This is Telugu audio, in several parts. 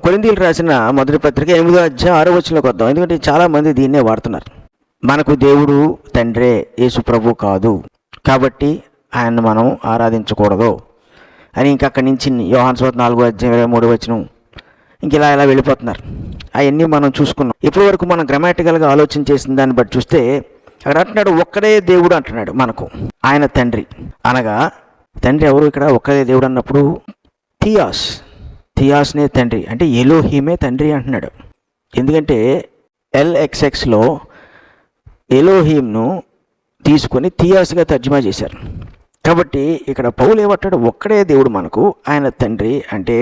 కొరింథీయులకు రాసిన మొదటి పత్రిక 8వ అధ్యాయం 6వ వచనంలోకి వద్దాం. ఎందుకంటే చాలామంది దీన్నే వాడుతున్నారు. మనకు దేవుడు తండ్రే, యేసు ప్రభు కాదు, కాబట్టి ఆయన్ని మనం ఆరాధించకూడదు అని ఇంకక్కడి నుంచి యోహాను సువార్త 4వ అధ్యాయం 23వ వచనం ఇలా వెళ్ళిపోతున్నారు. అవన్నీ మనం చూసుకున్నాం. ఇప్పటి వరకు మనం గ్రామాటికల్గా ఆలోచన చేసిన దాన్ని బట్టి చూస్తే అక్కడ అంటున్నాడు ఒక్కడే దేవుడు అంటున్నాడు మనకు. ఆయన తండ్రి అనగా తండ్రి ఎవరు? ఇక్కడ ఒక్కడే దేవుడు అన్నప్పుడు థియాస్నే తండ్రి అంటే ఎలోహీమే తండ్రి అంటున్నాడు. ఎందుకంటే LXXలో ఎలోహీమ్ను తీసుకొని థియాస్గా తర్జుమా చేశారు. కాబట్టి ఇక్కడ పౌలు ఏమంటాడు? ఒక్కడే దేవుడు మనకు, ఆయన తండ్రి. అంటే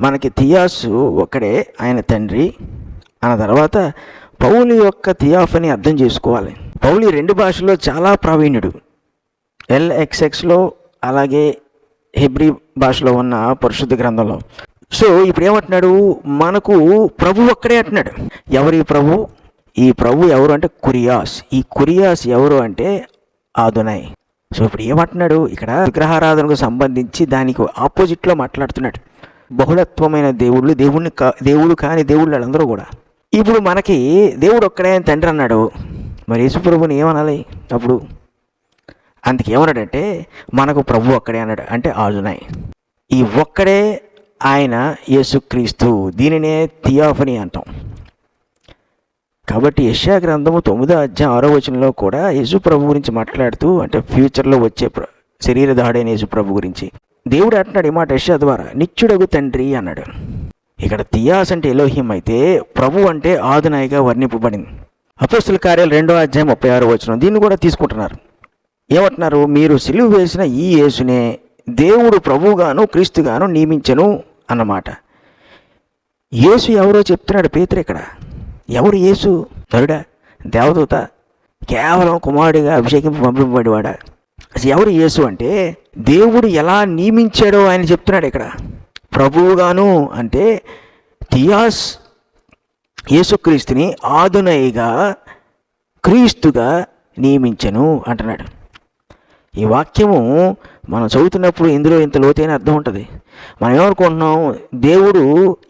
మనకి థియాసు ఒక్కడే, ఆయన తండ్రి అన్న తర్వాత పౌలు యొక్క థియాఫని అర్థం చేసుకోవాలి. పౌలు ఈ 2 భాషల్లో చాలా ప్రావీణ్యుడు. LXXలో అలాగే హెబ్రీ భాషలో ఉన్న పరిశుద్ధ గ్రంథంలో. సో ఇప్పుడు ఏమంటున్నాడు? మనకు ప్రభు ఒక్కడే అంటున్నాడు. ఎవరు ఈ ప్రభు? ఈ ప్రభు ఎవరు అంటే కురియాస్. ఈ కురియాస్ ఎవరు అంటే ఆదోనై. సో ఇప్పుడు ఏమంటున్నాడు? ఇక్కడ విగ్రహారాధనకు సంబంధించి దానికి ఆపోజిట్లో మాట్లాడుతున్నాడు. బహుళత్వమైన దేవుళ్ళు, దేవుడు కాని దేవుళ్ళు వాళ్ళందరూ కూడా. ఇప్పుడు మనకి దేవుడు ఒక్కడే అని తండ్రి అన్నాడు. మరి యేసుప్రభుని ఏమనాలి అప్పుడు? అందుకేమన్నాడంటే మనకు ప్రభు ఒక్కడే అన్నాడు. అంటే ఆదోనై. ఈ ఒక్కడే ఆయన యేసుక్రీస్తు. దీనినే థియాఫనీ అంటాం. కాబట్టి యెషయా గ్రంథము 9వ అధ్యాయం 6వ వచనంలో కూడా యేసు ప్రభు గురించి మాట్లాడుతూ, అంటే ఫ్యూచర్లో వచ్చే శరీరధాడైన యేసు ప్రభు గురించి దేవుడు అంటున్నాడు ఈ మాట యెషయా ద్వారా, నిత్యుడగు తండ్రి అన్నాడు. ఇక్కడ థియాస్ అంటే ఎలోహిం అయితే ప్రభు అంటే ఆదోనైగా వర్ణింపబడింది. అపోస్తలుల కార్యాలు 2వ అధ్యాయం 36వ వచనం దీన్ని కూడా తీసుకుంటున్నారు. ఏమంటున్నారు? మీరు సిలువ వేసిన ఈ యేసునే దేవుడు ప్రభువుగాను క్రీస్తుగాను నియమించెను అన్నమాట. యేసు ఎవరో చెప్తున్నాడు పేతురు ఇక్కడ. ఎవరు యేసు? నరుడా? దేవదూత? కేవలం కుమారుడిగా అభిషేకింపు పంపింపబడివాడా? అసలు ఎవరు యేసు అంటే దేవుడు ఎలా నియమించాడో ఆయన చెప్తున్నాడు ఇక్కడ. ప్రభువుగాను అంటే థియాస్ యేసుక్రీస్తుని ఆదోనైగా క్రీస్తుగా నియమించను అంటున్నాడు. ఈ వాక్యము మనం చదువుతున్నప్పుడు ఇందులో ఇంత లోతైన అర్థం ఉంటుంది. మనం ఏమనుకుంటున్నాం? దేవుడు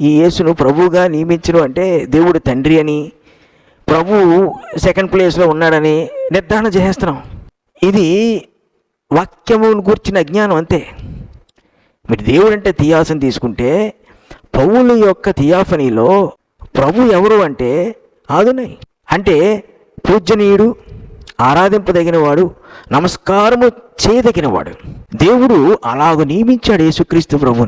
ఈ యేసును ప్రభువుగా నియమించను అంటే దేవుడు తండ్రి అని, ప్రభువు సెకండ్ ప్లేస్లో ఉన్నాడని నిర్ధారణ చేస్తున్నాం. ఇది వాక్యమును గూర్చిన అజ్ఞానం అంతే. మీరు దేవుడు అంటే థియాసని తీసుకుంటే పౌలు యొక్క థియాఫనీలో ప్రభు ఎవరు అంటే ఆదోనై. అంటే పూజనీయుడు, ఆరాధింపదగినవాడు, నమస్కారము చేయదగినవాడు. దేవుడు అలాగ నియమించాడు యేసుక్రీస్తు ప్రభువుని.